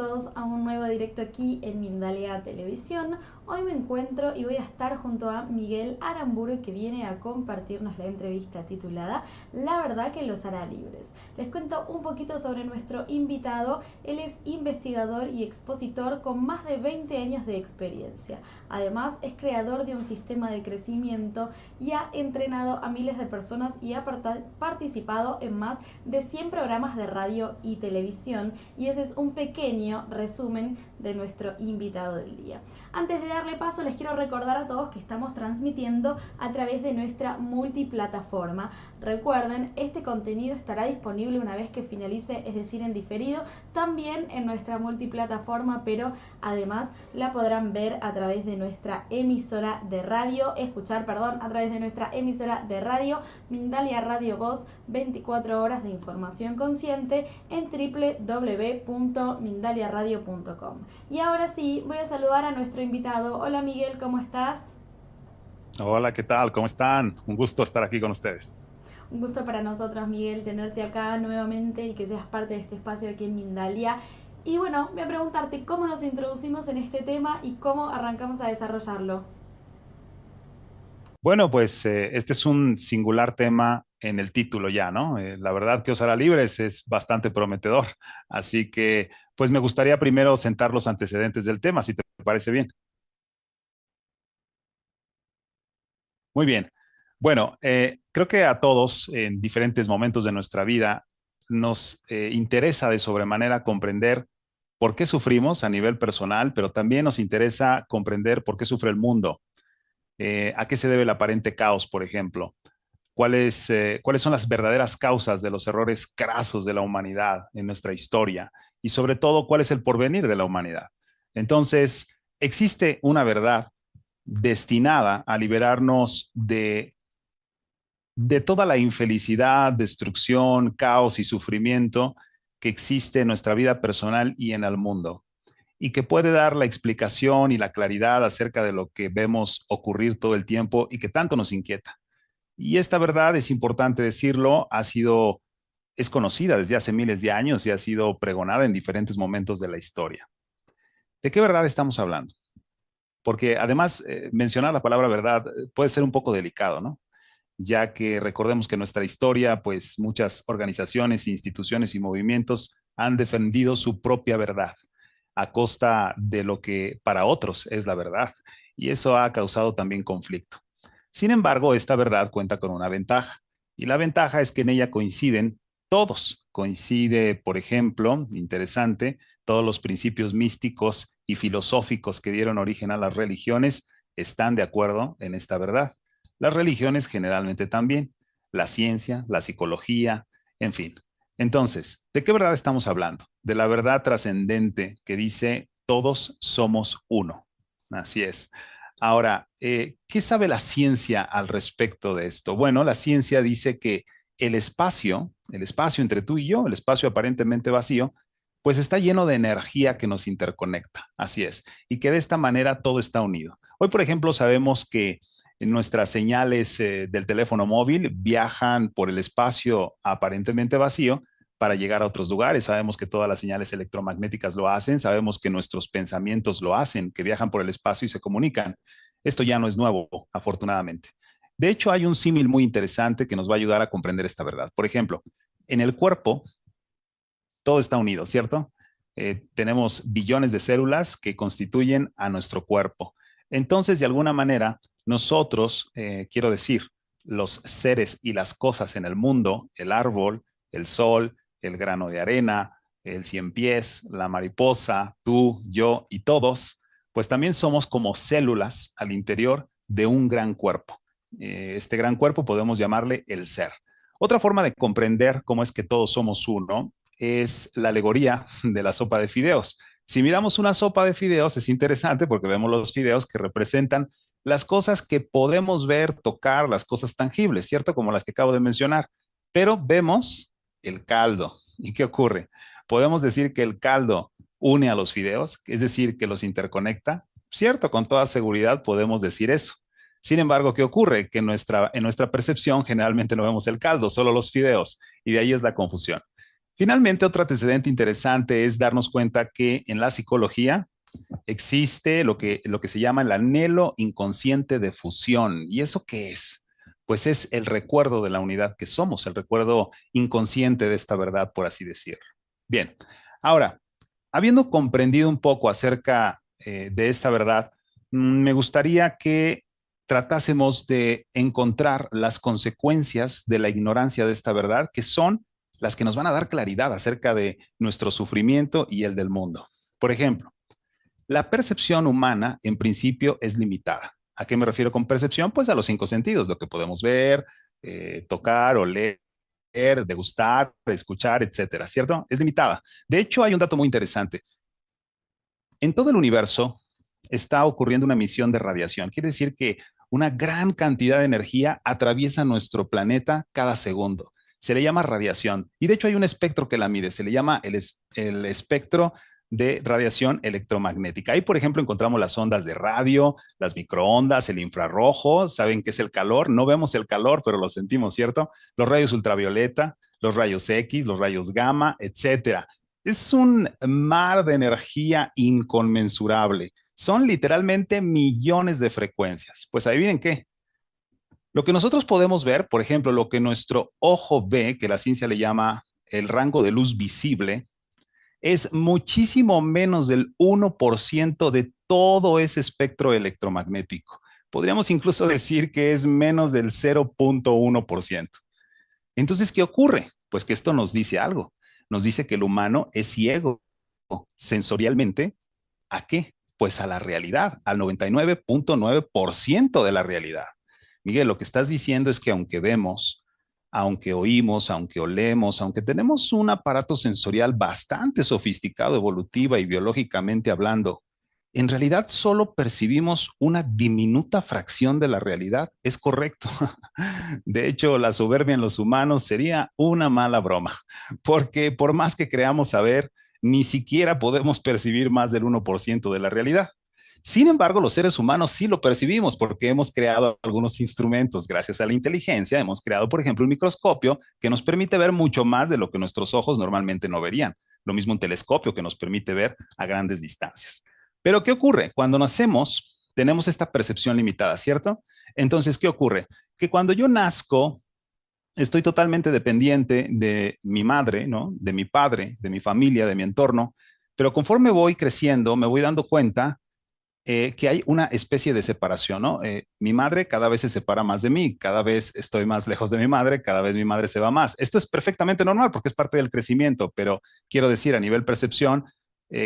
todos a un nuevo directo aquí en Mindalia Televisión. Hoy me encuentro y voy a estar junto a Miguel Aramburu, que viene a compartirnos la entrevista titulada La verdad que los hará libres. Les cuento un poquito sobre nuestro invitado. Él es investigador y expositor con más de 20 años de experiencia. Además es creador de un sistema de crecimiento y ha entrenado a miles de personas y ha participado en más de 100 programas de radio y televisión, y ese es un pequeño resumen de nuestro invitado del día. Antes de darle paso, les quiero recordar a todos que estamos transmitiendo a través de nuestra multiplataforma. Recuerden, este contenido estará disponible una vez que finalice, es decir, en diferido, también en nuestra multiplataforma, pero además la podrán ver a través de nuestra emisora de radio, a través de nuestra emisora de radio, Mindalia Radio Voz, 24 horas de información consciente en www.mindaliaradio.com. Y ahora sí, voy a saludar a nuestro invitado. Hola Miguel, ¿cómo estás? Hola, ¿qué tal? ¿Cómo están? Un gusto estar aquí con ustedes. Un gusto para nosotros, Miguel, tenerte acá nuevamente y que seas parte de este espacio aquí en Mindalia. Y bueno, voy a preguntarte cómo nos introducimos en este tema y cómo arrancamos a desarrollarlo. Bueno, pues este es un singular tema en el título ya, ¿no? La verdad que os hará libres es bastante prometedor. Así que, pues me gustaría primero sentar los antecedentes del tema, si te parece bien. Muy bien. Bueno, creo que a todos en diferentes momentos de nuestra vida nos interesa de sobremanera comprender por qué sufrimos a nivel personal, pero también nos interesa comprender por qué sufre el mundo. ¿A qué se debe el aparente caos, por ejemplo? ¿Cuáles son las verdaderas causas de los errores crasos de la humanidad en nuestra historia? Y sobre todo, ¿cuál es el porvenir de la humanidad? Entonces, existe una verdad destinada a liberarnos de toda la infelicidad, destrucción, caos y sufrimiento que existe en nuestra vida personal y en el mundo, y que puede dar la explicación y la claridad acerca de lo que vemos ocurrir todo el tiempo y que tanto nos inquieta. Y esta verdad, es importante decirlo, es conocida desde hace miles de años y ha sido pregonada en diferentes momentos de la historia. ¿De qué verdad estamos hablando? Porque además, mencionar la palabra verdad puede ser un poco delicado, ¿no? Ya que recordemos que en nuestra historia, pues muchas organizaciones, instituciones y movimientos han defendido su propia verdad a costa de lo que para otros es la verdad. Y eso ha causado también conflicto. Sin embargo, esta verdad cuenta con una ventaja, y la ventaja es que en ella coinciden todos. Coincide, por ejemplo, interesante, todos los principios místicos y filosóficos que dieron origen a las religiones están de acuerdo en esta verdad. Las religiones generalmente también, la ciencia, la psicología, en fin. Entonces, ¿de qué verdad estamos hablando? De la verdad trascendente que dice todos somos uno. Así es. Ahora, ¿qué sabe la ciencia al respecto de esto? Bueno, la ciencia dice que el espacio entre tú y yo, el espacio aparentemente vacío, pues está lleno de energía que nos interconecta. Así es. Y que de esta manera todo está unido. Hoy, por ejemplo, sabemos que nuestras señales del teléfono móvil viajan por el espacio aparentemente vacío para llegar a otros lugares. Sabemos que todas las señales electromagnéticas lo hacen, sabemos que nuestros pensamientos lo hacen, que viajan por el espacio y se comunican. Esto ya no es nuevo, afortunadamente. De hecho, hay un símil muy interesante que nos va a ayudar a comprender esta verdad. Por ejemplo, en el cuerpo todo está unido, ¿cierto? Tenemos billones de células que constituyen a nuestro cuerpo. Entonces, de alguna manera, nosotros, quiero decir, los seres y las cosas en el mundo, el árbol, el sol, el grano de arena, el cien pies, la mariposa, tú, yo y todos, pues también somos como células al interior de un gran cuerpo. Este gran cuerpo podemos llamarle el ser. Otra forma de comprender cómo es que todos somos uno es la alegoría de la sopa de fideos. Si miramos una sopa de fideos es interesante porque vemos los fideos que representan las cosas que podemos ver, tocar, las cosas tangibles, ¿cierto? Como las que acabo de mencionar. Pero vemos el caldo. ¿Y qué ocurre? Podemos decir que el caldo une a los fideos, es decir, que los interconecta. Cierto, con toda seguridad podemos decir eso. Sin embargo, ¿qué ocurre? Que en nuestra percepción generalmente no vemos el caldo, solo los fideos, y de ahí es la confusión. Finalmente, otro antecedente interesante es darnos cuenta que en la psicología existe lo que se llama el anhelo inconsciente de fusión. ¿Y eso qué es? Pues es el recuerdo de la unidad que somos, el recuerdo inconsciente de esta verdad, por así decirlo. Bien, ahora, habiendo comprendido un poco acerca de esta verdad, me gustaría que tratásemos de encontrar las consecuencias de la ignorancia de esta verdad, que son las que nos van a dar claridad acerca de nuestro sufrimiento y el del mundo. Por ejemplo, la percepción humana en principio es limitada. ¿A qué me refiero con percepción? Pues a los cinco sentidos, lo que podemos ver, tocar, oler, degustar, escuchar, etcétera, ¿cierto? Es limitada. De hecho, hay un dato muy interesante. En todo el universo está ocurriendo una emisión de radiación. Quiere decir que una gran cantidad de energía atraviesa nuestro planeta cada segundo. Se le llama radiación. Y de hecho hay un espectro que la mide. Se le llama el espectro de radiación electromagnética. Ahí, por ejemplo, encontramos las ondas de radio, las microondas, el infrarrojo. ¿Saben qué es el calor? No vemos el calor, pero lo sentimos, ¿cierto? Los rayos ultravioleta, los rayos X, los rayos gamma, etcétera. Es un mar de energía inconmensurable. Son literalmente millones de frecuencias. Pues adivinen qué. Lo que nosotros podemos ver, por ejemplo, lo que nuestro ojo ve, que la ciencia le llama el rango de luz visible, es muchísimo menos del 1% de todo ese espectro electromagnético. Podríamos incluso decir que es menos del 0.1%. Entonces, ¿qué ocurre? Pues que esto nos dice algo. Nos dice que el humano es ciego sensorialmente. ¿A qué? Pues a la realidad, al 99.9% de la realidad. Miguel, lo que estás diciendo es que aunque vemos, aunque oímos, aunque olemos, aunque tenemos un aparato sensorial bastante sofisticado evolutiva y biológicamente hablando, en realidad solo percibimos una diminuta fracción de la realidad. Es correcto. De hecho, la soberbia en los humanos sería una mala broma, porque por más que creamos saber, ni siquiera podemos percibir más del 1% de la realidad. Sin embargo, los seres humanos sí lo percibimos porque hemos creado algunos instrumentos. Gracias a la inteligencia, hemos creado, por ejemplo, un microscopio que nos permite ver mucho más de lo que nuestros ojos normalmente no verían. Lo mismo un telescopio que nos permite ver a grandes distancias. Pero ¿qué ocurre? Cuando nacemos, tenemos esta percepción limitada, ¿cierto? Entonces, ¿qué ocurre? Que cuando yo nazco, estoy totalmente dependiente de mi madre, ¿no? De mi padre, de mi familia, de mi entorno, pero conforme voy creciendo, me voy dando cuenta que hay una especie de separación, ¿no? Mi madre cada vez se separa más de mí, cada vez estoy más lejos de mi madre, cada vez mi madre se va más. Esto es perfectamente normal porque es parte del crecimiento, pero quiero decir, a nivel percepción,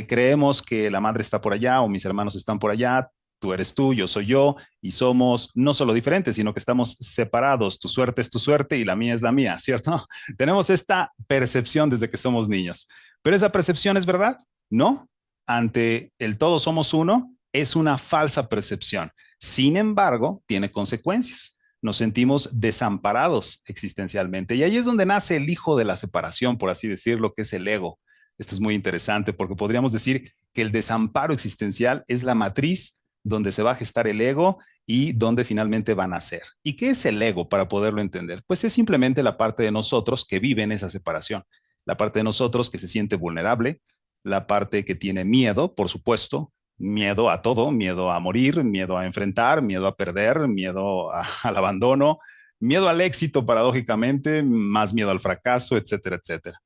creemos que la madre está por allá o mis hermanos están por allá, tú eres tú, yo soy yo, y somos no solo diferentes, sino que estamos separados. Tu suerte es tu suerte y la mía es la mía, ¿cierto? Tenemos esta percepción desde que somos niños. Pero esa percepción es verdad, ¿no? Ante el todo somos uno, es una falsa percepción. Sin embargo, tiene consecuencias. Nos sentimos desamparados existencialmente. Y ahí es donde nace el hijo de la separación, por así decirlo, que es el ego. Esto es muy interesante porque podríamos decir que el desamparo existencial es la matriz donde se va a gestar el ego y donde finalmente va a nacer. ¿Y qué es el ego para poderlo entender? Pues es simplemente la parte de nosotros que vive en esa separación, la parte de nosotros que se siente vulnerable, la parte que tiene miedo, por supuesto, miedo a todo, miedo a morir, miedo a enfrentar, miedo a perder, al abandono, miedo al éxito paradójicamente, más miedo al fracaso, etcétera, etcétera.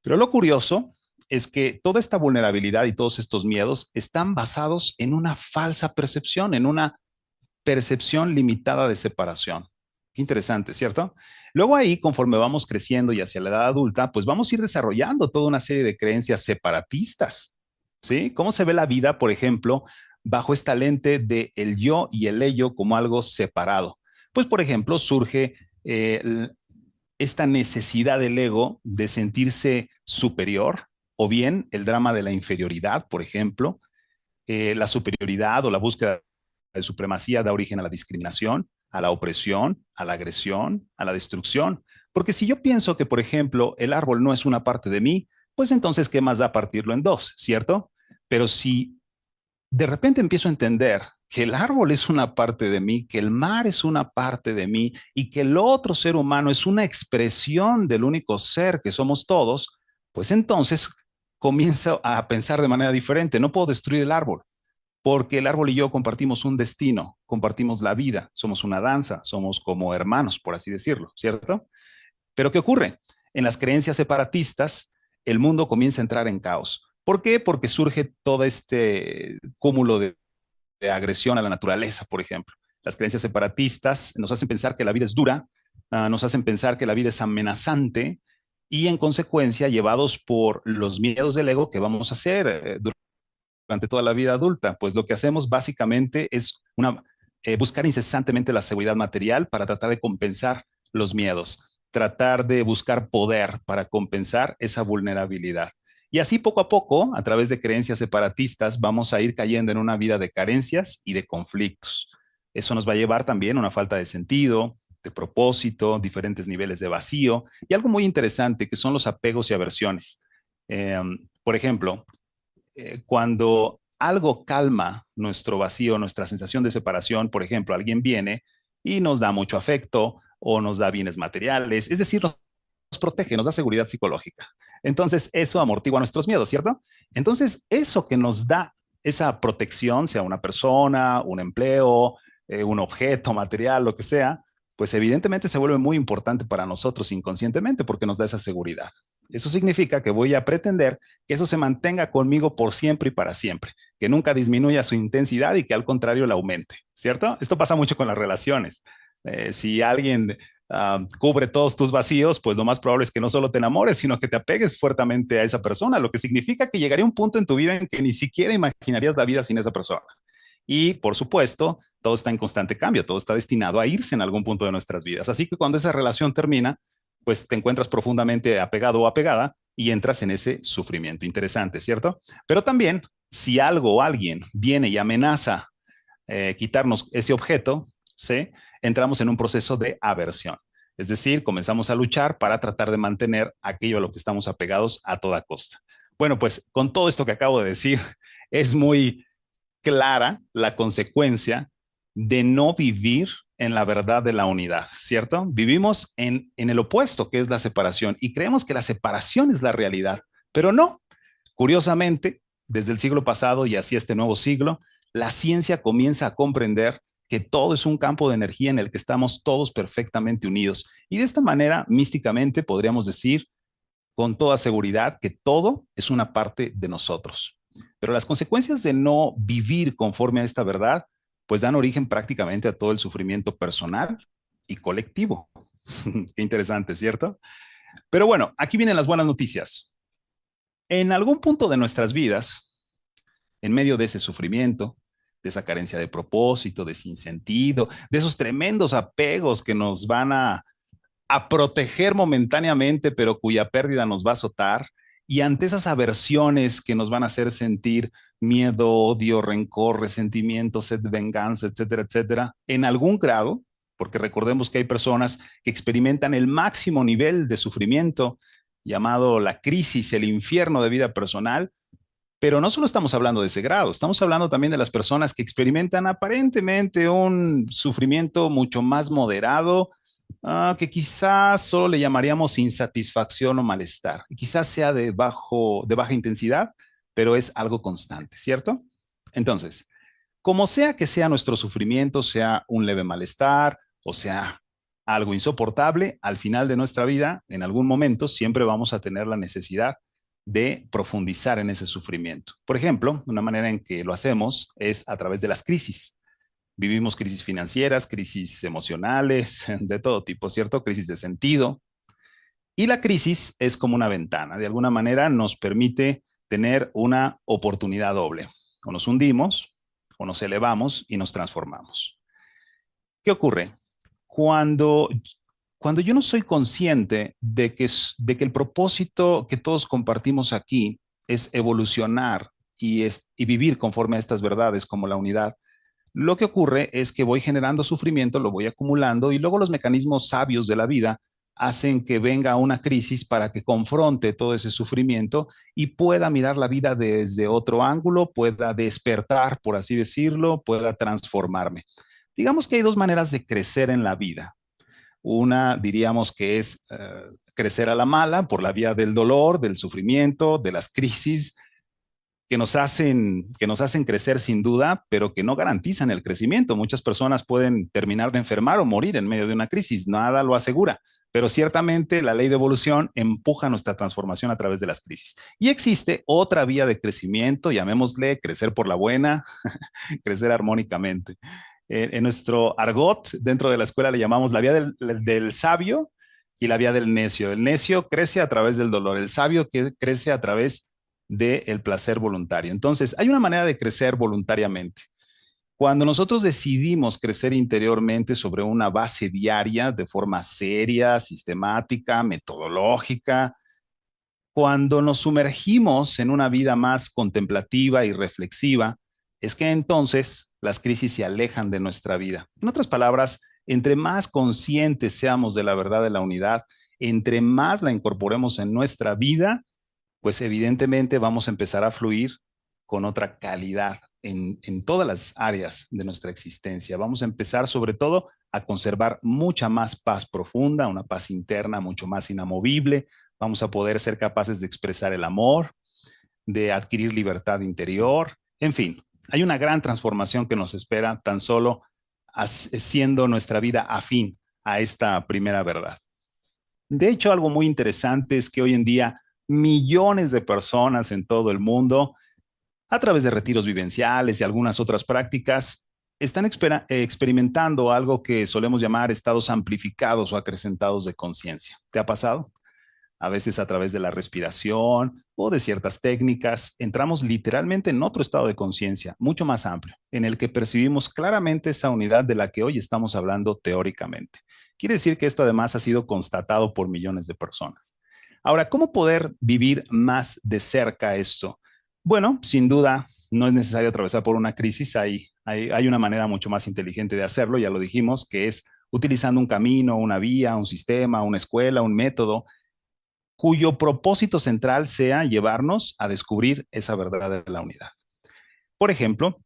Pero lo curioso es que toda esta vulnerabilidad y todos estos miedos están basados en una falsa percepción, en una percepción limitada de separación. Qué interesante, ¿cierto? Luego ahí, conforme vamos creciendo y hacia la edad adulta, pues vamos a ir desarrollando toda una serie de creencias separatistas, ¿sí? ¿Cómo se ve la vida, por ejemplo, bajo esta lente de el yo y el ello como algo separado? Pues, por ejemplo, surge esta necesidad del ego de sentirse superior, o bien el drama de la inferioridad, por ejemplo, la superioridad o la búsqueda de supremacía da origen a la discriminación, a la opresión, a la agresión, a la destrucción. Porque si yo pienso que, por ejemplo, el árbol no es una parte de mí, pues entonces, ¿qué más da partirlo en dos, cierto? Pero si de repente empiezo a entender que el árbol es una parte de mí, que el mar es una parte de mí y que el otro ser humano es una expresión del único ser que somos todos, pues entonces comienzo a pensar de manera diferente. No puedo destruir el árbol, porque el árbol y yo compartimos un destino, compartimos la vida, somos una danza, somos como hermanos, por así decirlo, ¿cierto? Pero ¿qué ocurre? En las creencias separatistas, el mundo comienza a entrar en caos. ¿Por qué? Porque surge todo este cúmulo de agresión a la naturaleza, por ejemplo. Las creencias separatistas nos hacen pensar que la vida es dura, nos hacen pensar que la vida es amenazante y en consecuencia, llevados por los miedos del ego, ¿qué vamos a hacer durante toda la vida adulta? Pues lo que hacemos básicamente es buscar incesantemente la seguridad material para tratar de compensar los miedos, tratar de buscar poder para compensar esa vulnerabilidad. Y así poco a poco, a través de creencias separatistas, vamos a ir cayendo en una vida de carencias y de conflictos. Eso nos va a llevar también a una falta de sentido, de propósito, diferentes niveles de vacío y algo muy interesante que son los apegos y aversiones. Por ejemplo, cuando algo calma nuestro vacío, nuestra sensación de separación, por ejemplo, alguien viene y nos da mucho afecto o nos da bienes materiales, es decir, nos protege, nos da seguridad psicológica. Entonces, eso amortigua nuestros miedos, ¿cierto? Entonces, eso que nos da esa protección, sea una persona, un empleo, un objeto material, lo que sea, pues evidentemente se vuelve muy importante para nosotros inconscientemente porque nos da esa seguridad. Eso significa que voy a pretender que eso se mantenga conmigo por siempre y para siempre, que nunca disminuya su intensidad y que al contrario la aumente, ¿cierto? Esto pasa mucho con las relaciones. Si alguien cubre todos tus vacíos, pues lo más probable es que no solo te enamores, sino que te apegues fuertemente a esa persona, lo que significa que llegaría un punto en tu vida en que ni siquiera imaginarías la vida sin esa persona. Y por supuesto, todo está en constante cambio, todo está destinado a irse en algún punto de nuestras vidas. Así que cuando esa relación termina, pues te encuentras profundamente apegado o apegada y entras en ese sufrimiento interesante, ¿cierto? Pero también, si algo o alguien viene y amenaza quitarnos ese objeto, ¿sí? Entramos en un proceso de aversión. Es decir, comenzamos a luchar para tratar de mantener aquello a lo que estamos apegados a toda costa. Bueno, pues con todo esto que acabo de decir, es muy clara la consecuencia de no vivir en la verdad de la unidad, ¿cierto? Vivimos en el opuesto, que es la separación, y creemos que la separación es la realidad, pero no. Curiosamente, desde el siglo pasado y hacia este nuevo siglo, la ciencia comienza a comprender que todo es un campo de energía en el que estamos todos perfectamente unidos. Y de esta manera, místicamente, podríamos decir con toda seguridad que todo es una parte de nosotros. Pero las consecuencias de no vivir conforme a esta verdad, pues dan origen prácticamente a todo el sufrimiento personal y colectivo. Qué interesante, ¿cierto? Pero bueno, aquí vienen las buenas noticias. En algún punto de nuestras vidas, en medio de ese sufrimiento, de esa carencia de propósito, de sinsentido, de esos tremendos apegos que nos van a proteger momentáneamente, pero cuya pérdida nos va a azotar, y ante esas aversiones que nos van a hacer sentir miedo, odio, rencor, resentimiento, sed de venganza, etcétera, etcétera, en algún grado, porque recordemos que hay personas que experimentan el máximo nivel de sufrimiento llamado la crisis, el infierno de vida personal, pero no solo estamos hablando de ese grado, estamos hablando también de las personas que experimentan aparentemente un sufrimiento mucho más moderado, que quizás solo le llamaríamos insatisfacción o malestar. Quizás sea de baja intensidad, pero es algo constante, ¿cierto? Entonces, como sea que sea nuestro sufrimiento, sea un leve malestar o sea algo insoportable, al final de nuestra vida, en algún momento, siempre vamos a tener la necesidad de profundizar en ese sufrimiento. Por ejemplo, una manera en que lo hacemos es a través de las crisis. Vivimos crisis financieras, crisis emocionales, de todo tipo, ¿cierto? Crisis de sentido. Y la crisis es como una ventana. De alguna manera nos permite tener una oportunidad doble. O nos hundimos, o nos elevamos y nos transformamos. ¿Qué ocurre? Cuando, cuando yo no soy consciente de que el propósito que todos compartimos aquí es evolucionar y vivir conforme a estas verdades como la unidad, lo que ocurre es que voy generando sufrimiento, lo voy acumulando y luego los mecanismos sabios de la vida hacen que venga una crisis para que confronte todo ese sufrimiento y pueda mirar la vida desde otro ángulo, pueda despertar, por así decirlo, pueda transformarme. Digamos que hay dos maneras de crecer en la vida. Una diríamos que es crecer a la mala por la vía del dolor, del sufrimiento, de las crisis que nos hacen crecer sin duda, pero que no garantizan el crecimiento. Muchas personas pueden terminar de enfermar o morir en medio de una crisis, nada lo asegura, pero ciertamente la ley de evolución empuja nuestra transformación a través de las crisis. Y existe otra vía de crecimiento, llamémosle crecer por la buena, crecer armónicamente. En nuestro argot, dentro de la escuela le llamamos la vía del sabio y la vía del necio. El necio crece a través del dolor, el sabio que crece a través del placer voluntario. Entonces, hay una manera de crecer voluntariamente. Cuando nosotros decidimos crecer interiormente sobre una base diaria, de forma seria, sistemática, metodológica, cuando nos sumergimos en una vida más contemplativa y reflexiva, es que entonces las crisis se alejan de nuestra vida. En otras palabras, entre más conscientes seamos de la verdad de la unidad, entre más la incorporemos en nuestra vida, pues evidentemente vamos a empezar a fluir con otra calidad en todas las áreas de nuestra existencia. Vamos a empezar sobre todo a conservar mucha más paz profunda, una paz interna mucho más inamovible. Vamos a poder ser capaces de expresar el amor, de adquirir libertad interior. En fin, hay una gran transformación que nos espera tan solo siendo nuestra vida afín a esta primera verdad. De hecho, algo muy interesante es que hoy en día millones de personas en todo el mundo, a través de retiros vivenciales y algunas otras prácticas, están experimentando algo que solemos llamar estados amplificados o acrecentados de conciencia. ¿Te ha pasado? A veces a través de la respiración o de ciertas técnicas, entramos literalmente en otro estado de conciencia, mucho más amplio, en el que percibimos claramente esa unidad de la que hoy estamos hablando teóricamente. Quiere decir que esto además ha sido constatado por millones de personas. Ahora, ¿cómo poder vivir más de cerca esto? Bueno, sin duda, no es necesario atravesar por una crisis. Hay una manera mucho más inteligente de hacerlo, ya lo dijimos, que es utilizando un camino, una vía, un sistema, una escuela, un método, cuyo propósito central sea llevarnos a descubrir esa verdad de la unidad. Por ejemplo,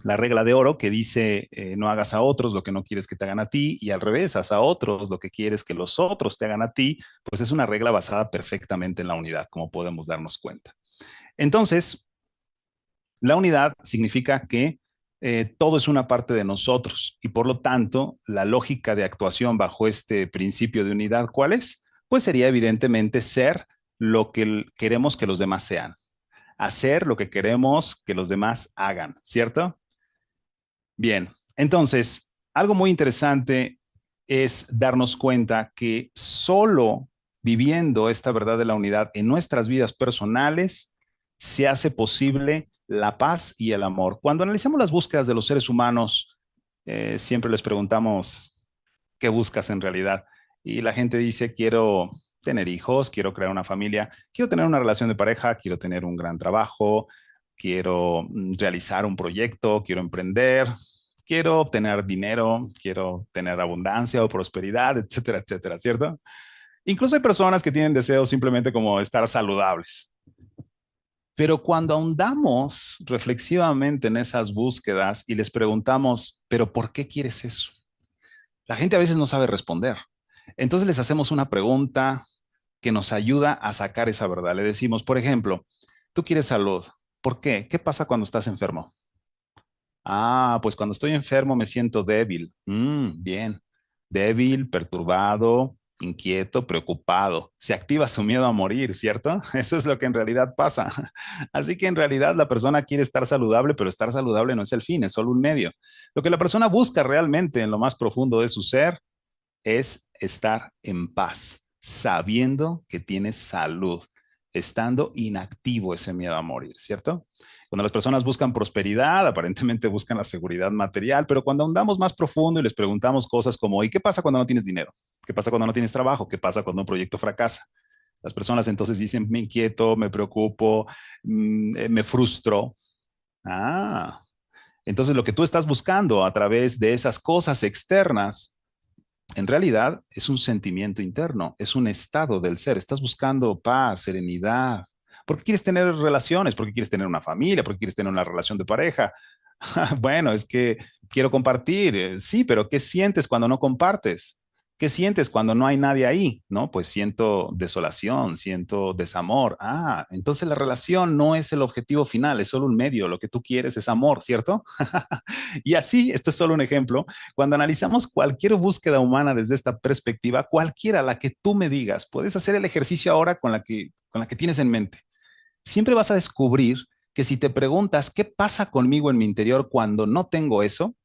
la regla de oro que dice no hagas a otros lo que no quieres que te hagan a ti y al revés, haz a otros lo que quieres que los otros te hagan a ti, pues es una regla basada perfectamente en la unidad, como podemos darnos cuenta. Entonces, la unidad significa que todo es una parte de nosotros y por lo tanto, la lógica de actuación bajo este principio de unidad, ¿cuál es? Pues sería evidentemente ser lo que queremos que los demás sean, hacer lo que queremos que los demás hagan, ¿cierto? Bien, entonces, algo muy interesante es darnos cuenta que solo viviendo esta verdad de la unidad en nuestras vidas personales se hace posible la paz y el amor. Cuando analizamos las búsquedas de los seres humanos, siempre les preguntamos, ¿qué buscas en realidad? Y la gente dice, quiero tener hijos, quiero crear una familia, quiero tener una relación de pareja, quiero tener un gran trabajo, quiero realizar un proyecto, quiero emprender, quiero obtener dinero, quiero tener abundancia o prosperidad, etcétera, etcétera, ¿cierto? Incluso hay personas que tienen deseos simplemente como estar saludables. Pero cuando ahondamos reflexivamente en esas búsquedas y les preguntamos, ¿pero por qué quieres eso? La gente a veces no sabe responder. Entonces les hacemos una pregunta que nos ayuda a sacar esa verdad. Le decimos, por ejemplo, tú quieres salud. ¿Por qué? ¿Qué pasa cuando estás enfermo? Ah, pues cuando estoy enfermo me siento débil. Bien. Débil, perturbado, inquieto, preocupado. Se activa su miedo a morir, ¿cierto? Eso es lo que en realidad pasa. Así que en realidad la persona quiere estar saludable, pero estar saludable no es el fin, es solo un medio. Lo que la persona busca realmente en lo más profundo de su ser es estar en paz, sabiendo que tienes salud, estando inactivo ese miedo a morir, ¿cierto? Cuando las personas buscan prosperidad, aparentemente buscan la seguridad material, pero cuando ahondamos más profundo y les preguntamos cosas como, ¿y qué pasa cuando no tienes dinero? ¿Qué pasa cuando no tienes trabajo? ¿Qué pasa cuando un proyecto fracasa? Las personas entonces dicen, me inquieto, me preocupo, me frustro. Ah, entonces lo que tú estás buscando a través de esas cosas externas en realidad es un sentimiento interno, es un estado del ser. Estás buscando paz, serenidad. ¿Por qué quieres tener relaciones? ¿Por qué quieres tener una familia? ¿Por qué quieres tener una relación de pareja? Bueno, es que quiero compartir. Sí, pero ¿qué sientes cuando no compartes? ¿Qué sientes cuando no hay nadie ahí? No, pues siento desolación, siento desamor. Ah, entonces la relación no es el objetivo final, es solo un medio. Lo que tú quieres es amor, ¿cierto? Y así, este es solo un ejemplo. Cuando analizamos cualquier búsqueda humana desde esta perspectiva, cualquiera la que tú me digas, puedes hacer el ejercicio ahora con la que tienes en mente. Siempre vas a descubrir que si te preguntas qué pasa conmigo en mi interior cuando no tengo eso,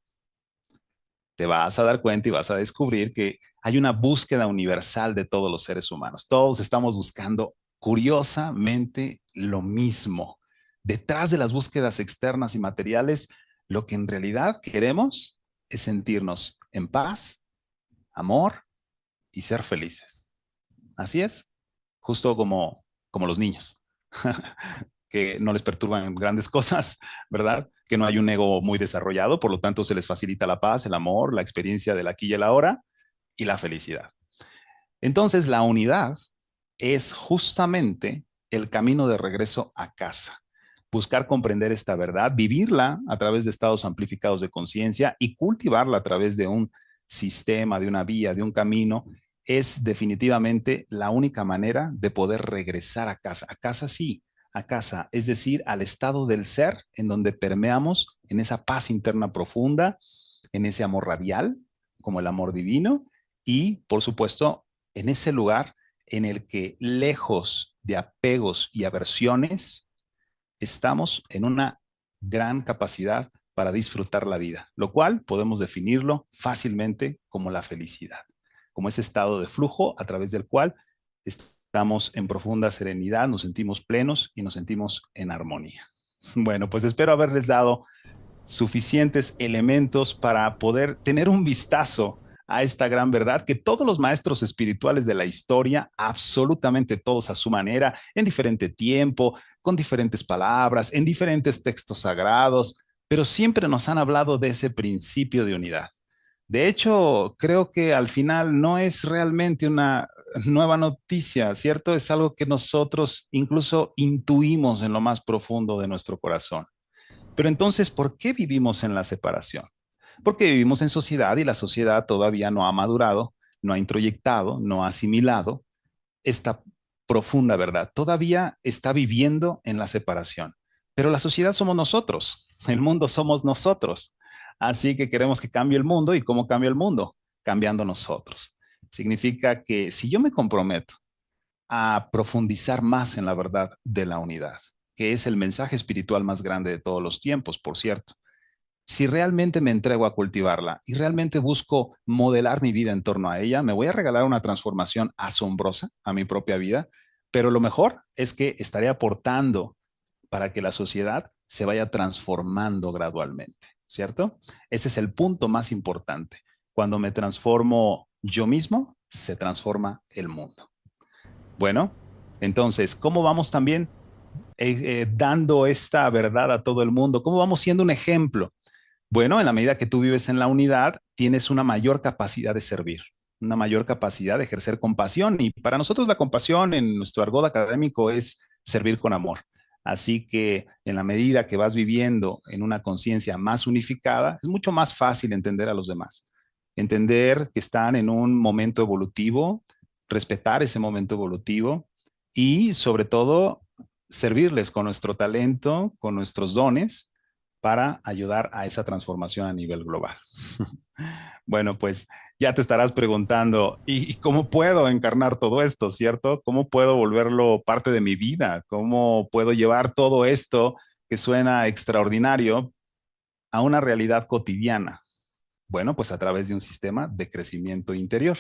te vas a dar cuenta y vas a descubrir que hay una búsqueda universal de todos los seres humanos. Todos estamos buscando curiosamente lo mismo. Detrás de las búsquedas externas y materiales, lo que en realidad queremos es sentirnos en paz, amor y ser felices. Así es, justo como los niños. Que no les perturban grandes cosas, ¿verdad? Que no hay un ego muy desarrollado, por lo tanto se les facilita la paz, el amor, la experiencia del aquí y el ahora y la felicidad. Entonces, la unidad es justamente el camino de regreso a casa. Buscar comprender esta verdad, vivirla a través de estados amplificados de conciencia y cultivarla a través de un sistema, de una vía, de un camino, es definitivamente la única manera de poder regresar a casa sí, a casa, es decir, al estado del ser en donde permeamos en esa paz interna profunda, en ese amor radial, como el amor divino, y por supuesto, en ese lugar en el que lejos de apegos y aversiones, estamos en una gran capacidad para disfrutar la vida, lo cual podemos definirlo fácilmente como la felicidad, como ese estado de flujo a través del cual estamos en profunda serenidad, nos sentimos plenos y nos sentimos en armonía. Bueno, pues espero haberles dado suficientes elementos para poder tener un vistazo a esta gran verdad que todos los maestros espirituales de la historia, absolutamente todos a su manera, en diferente tiempo, con diferentes palabras, en diferentes textos sagrados, pero siempre nos han hablado de ese principio de unidad. De hecho, creo que al final no es realmente una nueva noticia, ¿cierto? Es algo que nosotros incluso intuimos en lo más profundo de nuestro corazón. Pero entonces, ¿por qué vivimos en la separación? Porque vivimos en sociedad y la sociedad todavía no ha madurado, no ha introyectado, no ha asimilado esta profunda verdad. Todavía está viviendo en la separación. Pero la sociedad somos nosotros, el mundo somos nosotros. Así que queremos que cambie el mundo. ¿Y cómo cambia el mundo? Cambiando nosotros. Significa que si yo me comprometo a profundizar más en la verdad de la unidad, que es el mensaje espiritual más grande de todos los tiempos, por cierto. Si realmente me entrego a cultivarla y realmente busco modelar mi vida en torno a ella, me voy a regalar una transformación asombrosa a mi propia vida, pero lo mejor es que estaré aportando para que la sociedad se vaya transformando gradualmente, ¿cierto? Ese es el punto más importante. Cuando me transformo yo mismo, se transforma el mundo. Bueno, entonces, ¿cómo vamos también dando esta verdad a todo el mundo? ¿Cómo vamos siendo un ejemplo? Bueno, en la medida que tú vives en la unidad, tienes una mayor capacidad de servir, una mayor capacidad de ejercer compasión. Y para nosotros la compasión en nuestro argot académico es servir con amor. Así que en la medida que vas viviendo en una conciencia más unificada, es mucho más fácil entender a los demás. Entender que están en un momento evolutivo, respetar ese momento evolutivo y sobre todo servirles con nuestro talento, con nuestros dones para ayudar a esa transformación a nivel global. Bueno, pues ya te estarás preguntando, ¿y cómo puedo encarnar todo esto, cierto? ¿Cómo puedo volverlo parte de mi vida? ¿Cómo puedo llevar todo esto que suena extraordinario a una realidad cotidiana? Bueno, pues a través de un sistema de crecimiento interior.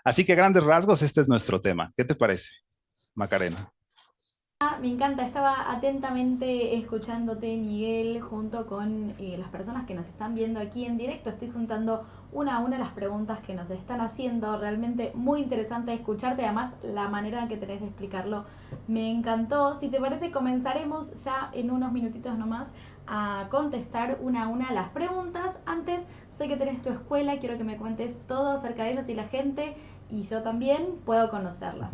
Así que a grandes rasgos, este es nuestro tema. ¿Qué te parece, Macarena? Me encanta, estaba atentamente escuchándote, Miguel, junto con las personas que nos están viendo aquí en directo. Estoy juntando una a una las preguntas que nos están haciendo. Realmente muy interesante escucharte. Además, la manera que tenés de explicarlo me encantó. Si te parece, comenzaremos ya en unos minutitos nomás a contestar una a una las preguntas. Antes, sé que tenés tu escuela, quiero que me cuentes todo acerca de ellas y la gente, y yo también puedo conocerlas.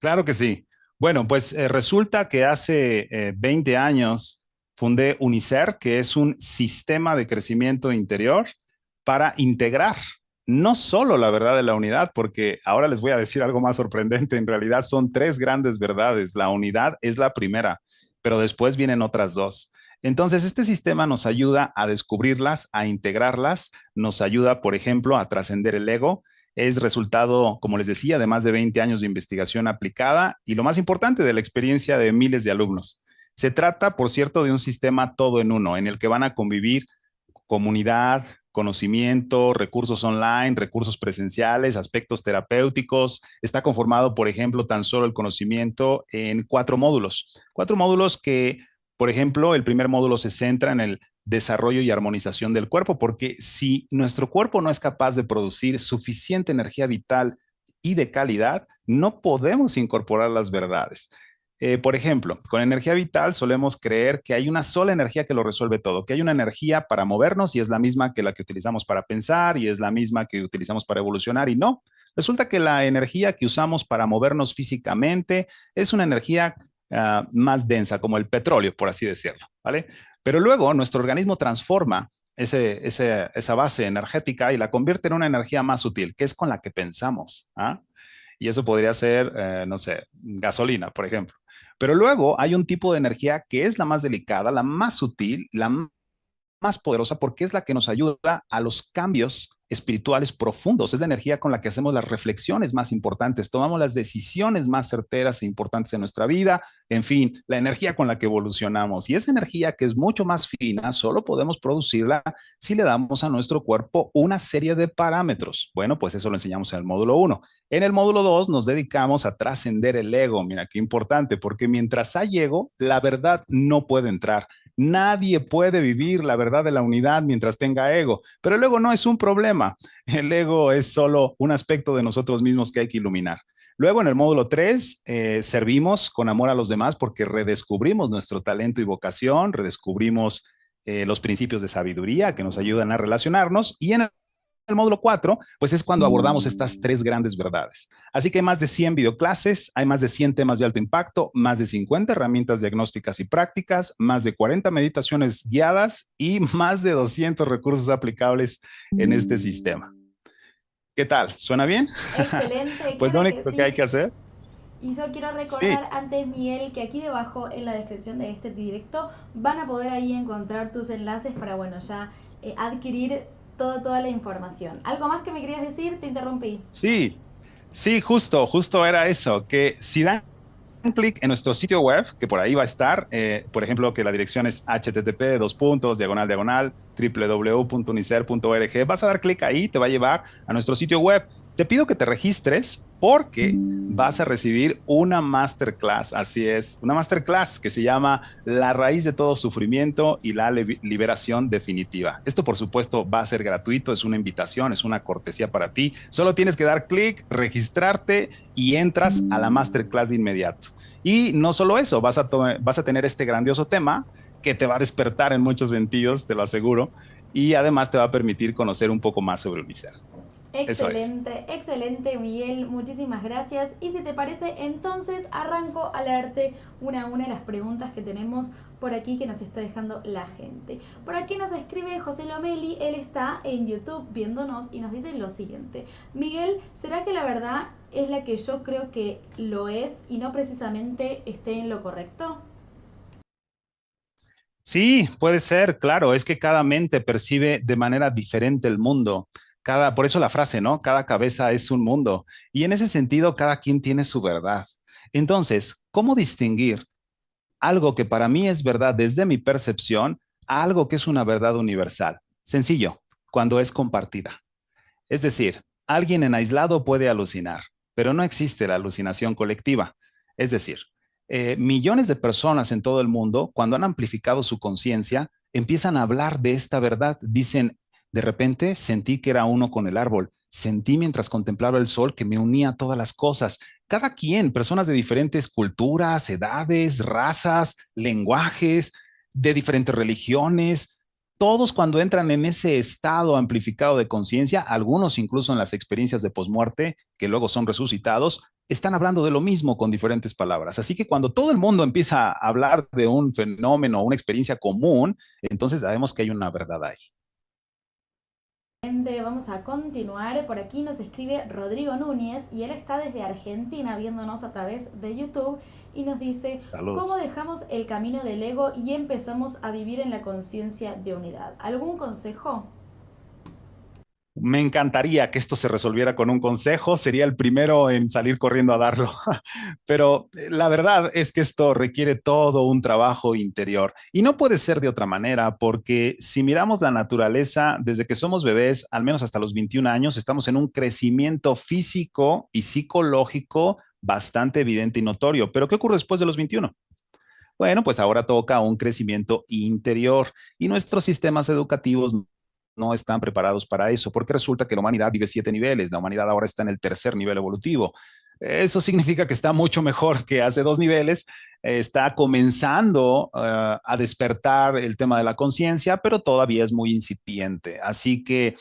Claro que sí. Bueno, pues resulta que hace 20 años fundé UNICER, que es un sistema de crecimiento interior para integrar no solo la verdad de la unidad, porque ahora les voy a decir algo más sorprendente. En realidad son tres grandes verdades. La unidad es la primera, pero después vienen otras dos. Entonces, este sistema nos ayuda a descubrirlas, a integrarlas, nos ayuda, por ejemplo, a trascender el ego. Es resultado, como les decía, de más de 20 años de investigación aplicada y lo más importante, de la experiencia de miles de alumnos. Se trata, por cierto, de un sistema todo en uno, en el que van a convivir comunidad, conocimiento, recursos online, recursos presenciales, aspectos terapéuticos. Está conformado, por ejemplo, tan solo el conocimiento en cuatro módulos. Cuatro módulos que, por ejemplo, el primer módulo se centra en el desarrollo y armonización del cuerpo, porque si nuestro cuerpo no es capaz de producir suficiente energía vital y de calidad, no podemos incorporar las verdades. Por ejemplo, con energía vital solemos creer que hay una sola energía que lo resuelve todo, que hay una energía para movernos y es la misma que la que utilizamos para pensar y es la misma que utilizamos para evolucionar y no. Resulta que la energía que usamos para movernos físicamente es una energía más densa, como el petróleo, por así decirlo, ¿vale? Pero luego nuestro organismo transforma esa base energética y la convierte en una energía más sutil, que es con la que pensamos. ¿Ah? Y eso podría ser, no sé, gasolina, por ejemplo. Pero luego hay un tipo de energía que es la más delicada, la más sutil, más poderosa porque es la que nos ayuda a los cambios espirituales profundos. Es la energía con la que hacemos las reflexiones más importantes, tomamos las decisiones más certeras e importantes en nuestra vida, en fin, la energía con la que evolucionamos. Y esa energía que es mucho más fina, solo podemos producirla si le damos a nuestro cuerpo una serie de parámetros. Bueno, pues eso lo enseñamos en el módulo 1. En el módulo 2 nos dedicamos a trascender el ego. Mira, qué importante, porque mientras hay ego, la verdad no puede entrar. Nadie puede vivir la verdad de la unidad mientras tenga ego, pero el ego no es un problema. El ego es solo un aspecto de nosotros mismos que hay que iluminar. Luego en el módulo 3 servimos con amor a los demás porque redescubrimos nuestro talento y vocación, redescubrimos los principios de sabiduría que nos ayudan a relacionarnos y en el módulo 4, pues es cuando abordamos estas tres grandes verdades. Así que hay más de 100 videoclases, hay más de 100 temas de alto impacto, más de 50 herramientas diagnósticas y prácticas, más de 40 meditaciones guiadas y más de 200 recursos aplicables en este sistema. ¿Qué tal? ¿Suena bien? Excelente, Pues lo claro que único que hay sí. que hacer, Y yo quiero sí, recordar antes, Miguel, que aquí debajo en la descripción de este directo van a poder ahí encontrar tus enlaces para, bueno, ya adquirir toda la información. ¿Algo más que me querías decir? Te interrumpí. sí, sí, justo era eso, que si dan clic en nuestro sitio web, que por ahí va a estar, por ejemplo, que la dirección es http www.unicer.org. Vas a dar clic ahí, te va a llevar a nuestro sitio web. Te pido que te registres porque vas a recibir una masterclass, así es, una masterclass que se llama La raíz de todo sufrimiento y la liberación definitiva. Esto, por supuesto, va a ser gratuito, es una invitación, es una cortesía para ti. Solo tienes que dar clic, registrarte y entras a la masterclass de inmediato. Y no solo eso, vas a tener este grandioso tema que te va a despertar en muchos sentidos, te lo aseguro, y además te va a permitir conocer un poco más sobre Unicer. Eso es. Excelente, excelente, Miguel. Muchísimas gracias. Y si te parece, entonces arranco a leerte una a una las preguntas que tenemos por aquí que nos está dejando la gente. Por aquí nos escribe José Lomeli, él está en YouTube viéndonos y nos dice lo siguiente. Miguel, ¿será que la verdad es la que yo creo que lo es y no precisamente esté en lo correcto? Sí, puede ser, claro, es que cada mente percibe de manera diferente el mundo. Por eso la frase, ¿no? Cada cabeza es un mundo. Y en ese sentido, cada quien tiene su verdad. Entonces, ¿cómo distinguir algo que para mí es verdad desde mi percepción a algo que es una verdad universal? Sencillo, cuando es compartida. Es decir, alguien en aislado puede alucinar, pero no existe la alucinación colectiva. Es decir, millones de personas en todo el mundo, cuando han amplificado su conciencia, empiezan a hablar de esta verdad. Dicen, de repente sentí que era uno con el árbol. Sentí mientras contemplaba el sol que me unía a todas las cosas. Cada quien, personas de diferentes culturas, edades, razas, lenguajes, de diferentes religiones, todos cuando entran en ese estado amplificado de conciencia, algunos incluso en las experiencias de posmuerte, que luego son resucitados, están hablando de lo mismo con diferentes palabras. Así que cuando todo el mundo empieza a hablar de un fenómeno o una experiencia común, entonces sabemos que hay una verdad ahí. Vamos a continuar. Por aquí nos escribe Rodrigo Núñez y él está desde Argentina viéndonos a través de YouTube y nos dice: ¿cómo Saludos. dejamos el camino del ego y empezamos a vivir en la conciencia de unidad? ¿Algún consejo? Me encantaría que esto se resolviera con un consejo, sería el primero en salir corriendo a darlo, pero la verdad es que esto requiere todo un trabajo interior y no puede ser de otra manera, porque si miramos la naturaleza, desde que somos bebés, al menos hasta los 21 años, estamos en un crecimiento físico y psicológico bastante evidente y notorio. Pero ¿qué ocurre después de los 21? Bueno, pues ahora toca un crecimiento interior y nuestros sistemas educativos no están preparados para eso, porque resulta que la humanidad vive 7 niveles, la humanidad ahora está en el tercer nivel evolutivo. Eso significa que está mucho mejor que hace 2 niveles, está comenzando a despertar el tema de la conciencia, pero todavía es muy incipiente. Así que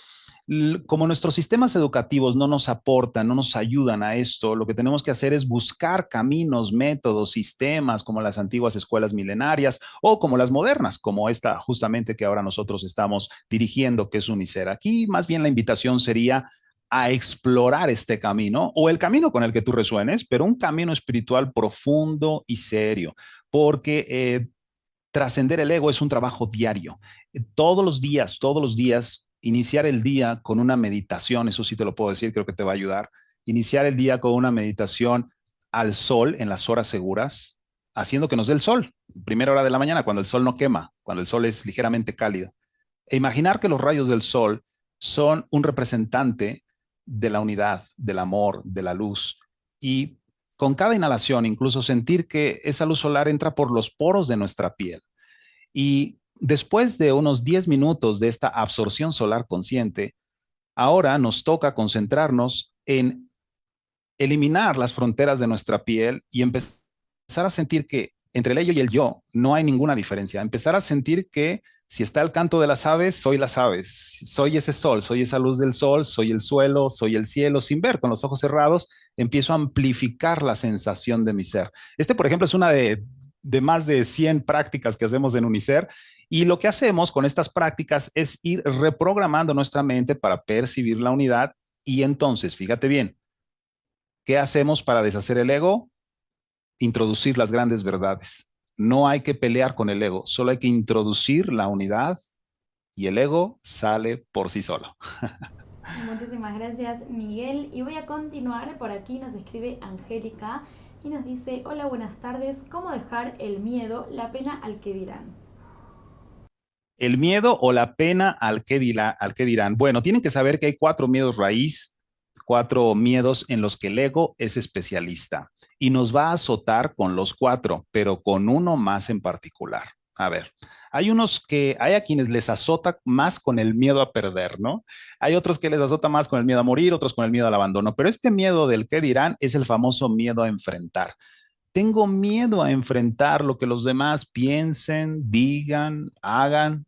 como nuestros sistemas educativos no nos aportan, no nos ayudan a esto, lo que tenemos que hacer es buscar caminos, métodos, sistemas como las antiguas escuelas milenarias o como las modernas, como esta justamente que ahora nosotros estamos dirigiendo, que es UNICER. Aquí más bien la invitación sería a explorar este camino o el camino con el que tú resuenes, pero un camino espiritual profundo y serio, porque trascender el ego es un trabajo diario. Todos los días, iniciar el día con una meditación, eso sí te lo puedo decir, creo que te va a ayudar. Iniciar el día con una meditación al sol en las horas seguras, haciendo que nos dé el sol, primera hora de la mañana, cuando el sol no quema, cuando el sol es ligeramente cálido. E imaginar que los rayos del sol son un representante de la unidad, del amor, de la luz. Y con cada inhalación, incluso sentir que esa luz solar entra por los poros de nuestra piel. Y después de unos 10 minutos de esta absorción solar consciente, ahora nos toca concentrarnos en eliminar las fronteras de nuestra piel y empezar a sentir que entre el ello y el yo no hay ninguna diferencia. Empezar a sentir que si está el canto de las aves, soy las aves, soy ese sol, soy esa luz del sol, soy el suelo, soy el cielo, sin ver, con los ojos cerrados, empiezo a amplificar la sensación de mi ser. Por ejemplo, es una de más de 100 prácticas que hacemos en UNICER. Y lo que hacemos con estas prácticas es ir reprogramando nuestra mente para percibir la unidad. Y entonces, fíjate bien, ¿qué hacemos para deshacer el ego? Introducir las grandes verdades. No hay que pelear con el ego, solo hay que introducir la unidad y el ego sale por sí solo. Muchísimas gracias, Miguel. Y voy a continuar. Por aquí nos escribe Angélica y nos dice: hola, buenas tardes. ¿Cómo dejar el miedo, la pena al que dirán? El miedo o la pena al que dirán. Bueno, tienen que saber que hay 4 miedos raíz, 4 miedos en los que el ego es especialista y nos va a azotar con los 4, pero con uno más en particular. A ver, hay a quienes les azota más con el miedo a perder, ¿no? Hay otros que les azota más con el miedo a morir, otros con el miedo al abandono, pero este miedo del que dirán es el famoso miedo a enfrentar. Tengo miedo a enfrentar lo que los demás piensen, digan, hagan.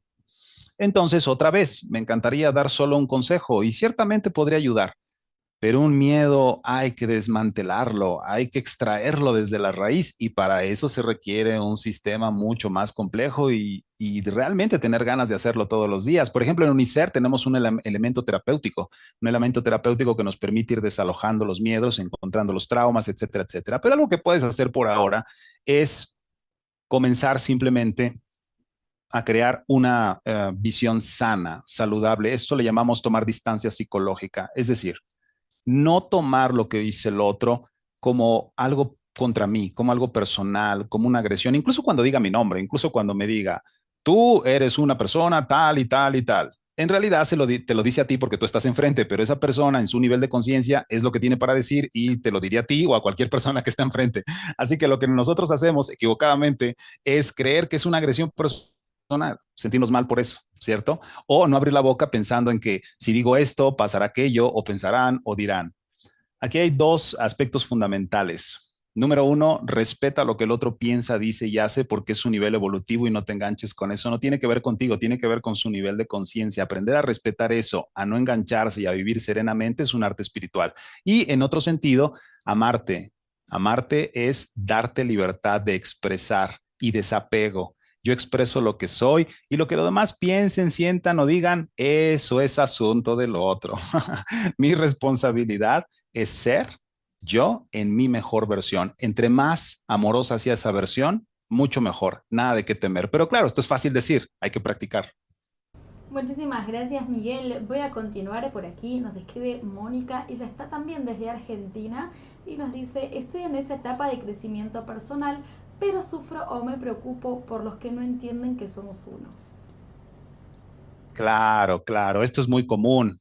Entonces, otra vez, me encantaría dar solo un consejo y ciertamente podría ayudar, pero un miedo hay que desmantelarlo, hay que extraerlo desde la raíz y para eso se requiere un sistema mucho más complejo y realmente tener ganas de hacerlo todos los días. Por ejemplo, en UNICER tenemos un elemento terapéutico que nos permite ir desalojando los miedos, encontrando los traumas, etcétera, etcétera. Pero algo que puedes hacer por ahora es comenzar simplemente a crear una visión sana, saludable. Esto le llamamos tomar distancia psicológica, es decir, no tomar lo que dice el otro como algo contra mí, como algo personal, como una agresión, incluso cuando diga mi nombre, incluso cuando me diga, tú eres una persona tal y tal y tal. En realidad te lo dice a ti porque tú estás enfrente, pero esa persona en su nivel de conciencia es lo que tiene para decir y te lo diría a ti o a cualquier persona que esté enfrente. Así que lo que nosotros hacemos equivocadamente es creer que es una agresión personal, sentirnos mal por eso, ¿cierto? O no abrir la boca pensando en que si digo esto, pasará aquello, o pensarán o dirán. Aquí hay 2 aspectos fundamentales. Número 1, respeta lo que el otro piensa, dice y hace porque es su nivel evolutivo y no te enganches con eso. No tiene que ver contigo, tiene que ver con su nivel de conciencia. Aprender a respetar eso, a no engancharse y a vivir serenamente es un arte espiritual. Y en otro sentido, amarte. Amarte es darte libertad de expresar y desapego yo expreso lo que soy y lo que los demás piensen, sientan o digan, eso es asunto del otro. Mi responsabilidad es ser yo en mi mejor versión. Entre más amorosa sea esa versión, mucho mejor. Nada de qué temer. Pero claro, esto es fácil decir, hay que practicar. Muchísimas gracias, Miguel. Voy a continuar por aquí. Nos escribe Mónica, ella está también desde Argentina y nos dice, estoy en esa etapa de crecimiento personal, pero sufro o me preocupo por los que no entienden que somos uno. Claro, claro, esto es muy común.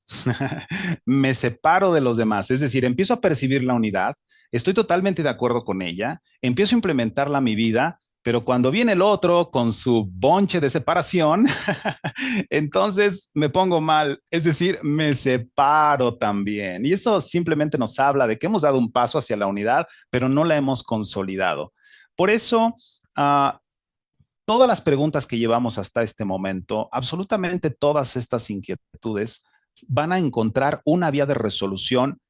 Me separo de los demás, es decir, empiezo a percibir la unidad, estoy totalmente de acuerdo con ella, empiezo a implementarla a mi vida, pero cuando viene el otro con su bonche de separación, entonces me pongo mal, es decir, me separo también. Y eso simplemente nos habla de que hemos dado un paso hacia la unidad, pero no la hemos consolidado. Por eso, uh, todas las preguntas que llevamos hasta este momento, absolutamente todas estas inquietudes van a encontrar una vía de resolución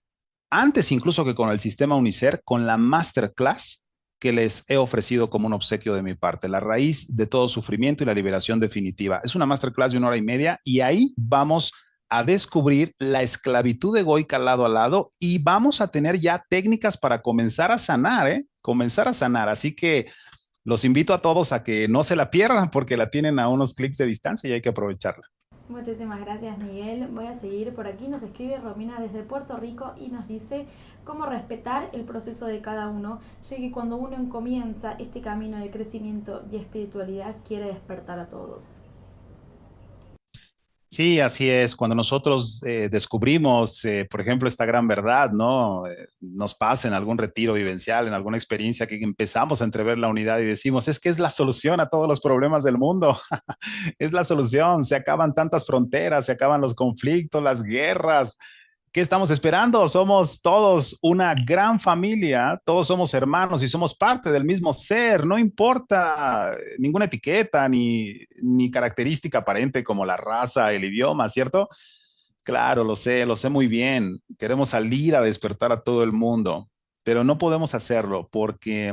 antes incluso que con el sistema Unicer, con la masterclass que les he ofrecido como un obsequio de mi parte, la raíz de todo sufrimiento y la liberación definitiva. Es una masterclass de 1 hora y media y ahí vamos a descubrir la esclavitud egoica lado a lado y vamos a tener ya técnicas para comenzar a sanar, ¿eh? Comenzar a sanar. Así que los invito a todos a que no se la pierdan porque la tienen a unos clics de distancia y hay que aprovecharla. Muchísimas gracias, Miguel. Voy a seguir por aquí. Nos escribe Romina desde Puerto Rico y nos dice cómo respetar el proceso de cada uno, ya que cuando uno comienza este camino de crecimiento y espiritualidad quiere despertar a todos. Sí, así es. Cuando nosotros descubrimos, por ejemplo, esta gran verdad, ¿no? Nos pasa en algún retiro vivencial, en alguna experiencia que empezamos a entrever la unidad y decimos, es que es la solución a todos los problemas del mundo. Es la solución. Se acaban tantas fronteras, se acaban los conflictos, las guerras. ¿Qué estamos esperando? Somos todos una gran familia, todos somos hermanos y somos parte del mismo ser. No importa ninguna etiqueta ni característica aparente como la raza, el idioma, ¿cierto? Claro, lo sé muy bien. Queremos salir a despertar a todo el mundo, pero no podemos hacerlo porque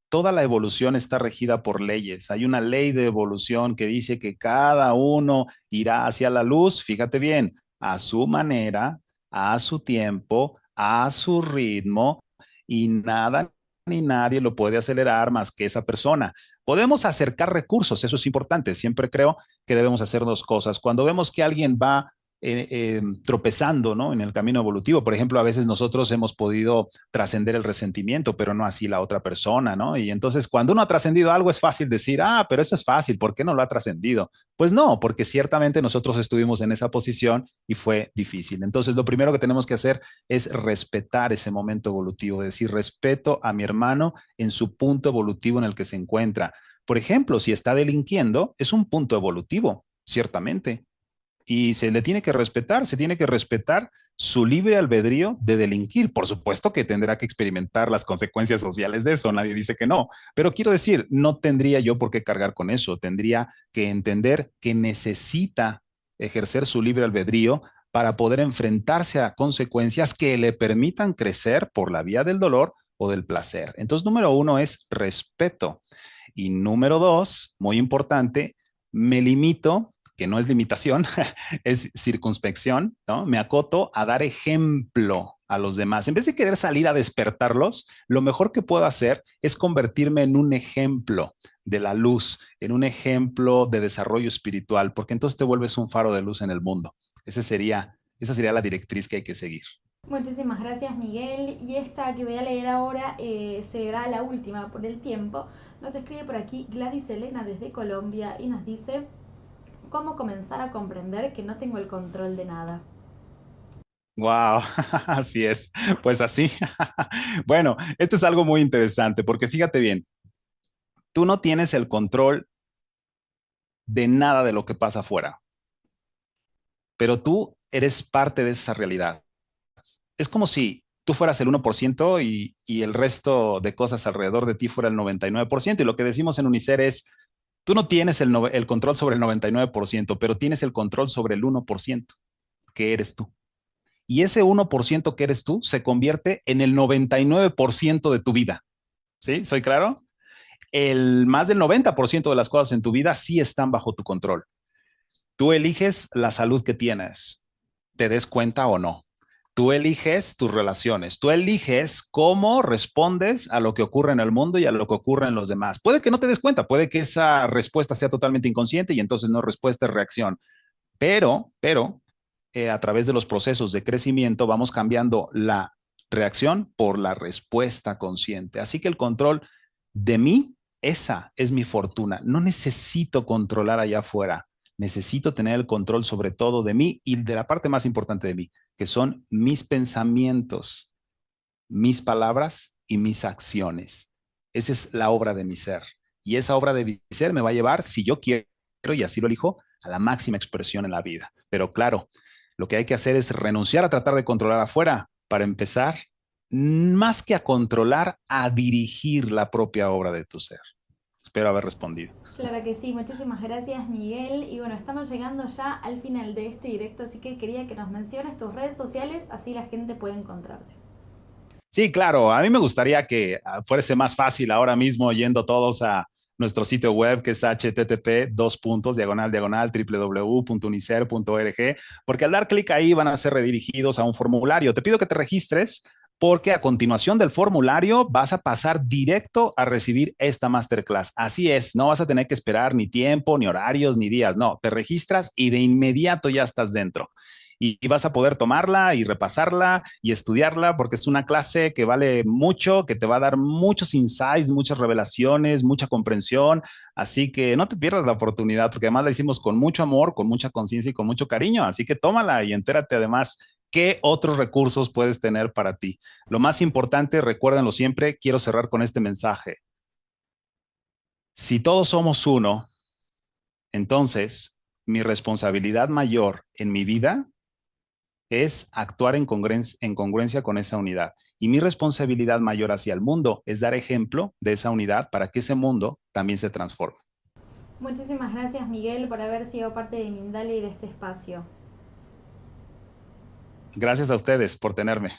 toda la evolución está regida por leyes. Hay una ley de evolución que dice que cada uno irá hacia la luz, fíjate bien, a su manera, a su tiempo, a su ritmo, y nada ni nadie lo puede acelerar más que esa persona. Podemos acercar recursos, eso es importante. Siempre creo que debemos hacer dos cosas. Cuando vemos que alguien va tropezando, ¿no? En el camino evolutivo. Por ejemplo, a veces nosotros hemos podido trascender el resentimiento, pero no así la otra persona, ¿no? Y entonces cuando uno ha trascendido algo es fácil decir, ah, pero eso es fácil, ¿por qué no lo ha trascendido? Pues no, porque ciertamente nosotros estuvimos en esa posición y fue difícil. Entonces, lo primero que tenemos que hacer es respetar ese momento evolutivo, es decir, respeto a mi hermano en su punto evolutivo en el que se encuentra. Por ejemplo, si está delinquiendo, es un punto evolutivo, ciertamente, y se le tiene que respetar, se tiene que respetar su libre albedrío de delinquir. Por supuesto que tendrá que experimentar las consecuencias sociales de eso, nadie dice que no, pero quiero decir, no tendría yo por qué cargar con eso, tendría que entender que necesita ejercer su libre albedrío para poder enfrentarse a consecuencias que le permitan crecer por la vía del dolor o del placer. Entonces, número uno es respeto. Y número dos, muy importante, me limito, que no es limitación, es circunspección, ¿no? Me acoto a dar ejemplo a los demás. En vez de querer salir a despertarlos, lo mejor que puedo hacer es convertirme en un ejemplo de la luz, en un ejemplo de desarrollo espiritual, porque entonces te vuelves un faro de luz en el mundo. Esa sería la directriz que hay que seguir. Muchísimas gracias, Miguel. Y esta que voy a leer ahora será la última por el tiempo. Nos escribe por aquí Gladys Elena desde Colombia y nos dice cómo comenzar a comprender que no tengo el control de nada. Wow, así es. Pues así. Bueno, esto es algo muy interesante porque fíjate bien, tú no tienes el control de nada de lo que pasa afuera, pero tú eres parte de esa realidad. Es como si tú fueras el 1% y el resto de cosas alrededor de ti fuera el 99%. Y lo que decimos en Unicer es, tú no tienes el control sobre el 99%, pero tienes el control sobre el 1%, que eres tú. Y ese 1% que eres tú se convierte en el 99% de tu vida. ¿Sí? ¿Soy claro? el más del 90% de las cosas en tu vida sí están bajo tu control. Tú eliges la salud que tienes, te des cuenta o no. Tú eliges tus relaciones, tú eliges cómo respondes a lo que ocurre en el mundo y a lo que ocurre en los demás. Puede que no te des cuenta, puede que esa respuesta sea totalmente inconsciente y entonces no respuesta, es reacción. Pero a través de los procesos de crecimiento vamos cambiando la reacción por la respuesta consciente. Así que el control de mí, esa es mi fortuna. No necesito controlar allá afuera. Necesito tener el control sobre todo de mí y de la parte más importante de mí, que son mis pensamientos, mis palabras y mis acciones. Esa es la obra de mi ser. Y esa obra de mi ser me va a llevar, si yo quiero y así lo elijo, a la máxima expresión en la vida. Pero claro, lo que hay que hacer es renunciar a tratar de controlar afuera para empezar, más que a controlar, a dirigir la propia obra de tu ser. Espero haber respondido. Claro que sí, muchísimas gracias Miguel. Y bueno, estamos llegando ya al final de este directo, así que quería que nos menciones tus redes sociales, así la gente puede encontrarte. Sí, claro. A mí me gustaría que fuese más fácil ahora mismo yendo todos a nuestro sitio web que es http://www.unicer.org, porque al dar clic ahí van a ser redirigidos a un formulario. Te pido que te registres porque a continuación del formulario vas a pasar directo a recibir esta masterclass. Así es, no vas a tener que esperar ni tiempo, ni horarios, ni días. No, te registras y de inmediato ya estás dentro y vas a poder tomarla y repasarla y estudiarla porque es una clase que vale mucho, que te va a dar muchos insights, muchas revelaciones, mucha comprensión. Así que no te pierdas la oportunidad porque además la hicimos con mucho amor, con mucha conciencia y con mucho cariño. Así que tómala y entérate además qué otros recursos puedes tener para ti. Lo más importante, recuérdenlo siempre, quiero cerrar con este mensaje. Si todos somos uno, entonces mi responsabilidad mayor en mi vida es actuar en congruencia con esa unidad. Y mi responsabilidad mayor hacia el mundo es dar ejemplo de esa unidad para que ese mundo también se transforme. Muchísimas gracias Miguel por haber sido parte de Mindalia y de este espacio. Gracias a ustedes por tenerme.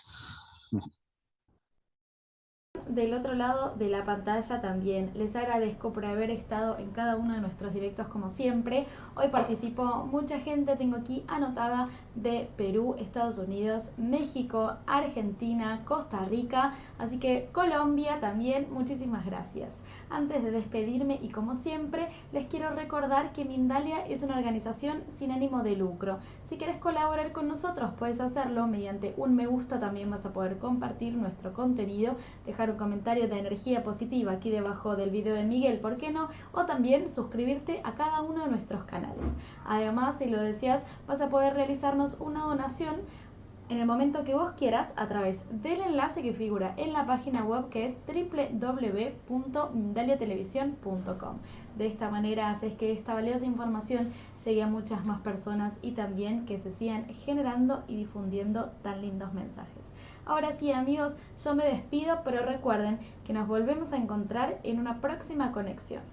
Del otro lado de la pantalla también les agradezco por haber estado en cada uno de nuestros directos como siempre. Hoy participó mucha gente, tengo aquí anotada de Perú, Estados Unidos, México, Argentina, Costa Rica, así que Colombia también, muchísimas gracias. Antes de despedirme y como siempre, les quiero recordar que Mindalia es una organización sin ánimo de lucro. Si quieres colaborar con nosotros, puedes hacerlo mediante un me gusta, también vas a poder compartir nuestro contenido, dejar un comentario de energía positiva aquí debajo del video de Miguel, ¿por qué no? O también suscribirte a cada uno de nuestros canales. Además, si lo deseas, vas a poder realizarnos una donación en el momento que vos quieras a través del enlace que figura en la página web que es www.mindaliatelevisión.com. De esta manera haces que esta valiosa información llegue a muchas más personas y también que se sigan generando y difundiendo tan lindos mensajes. Ahora sí amigos, yo me despido, pero recuerden que nos volvemos a encontrar en una próxima conexión.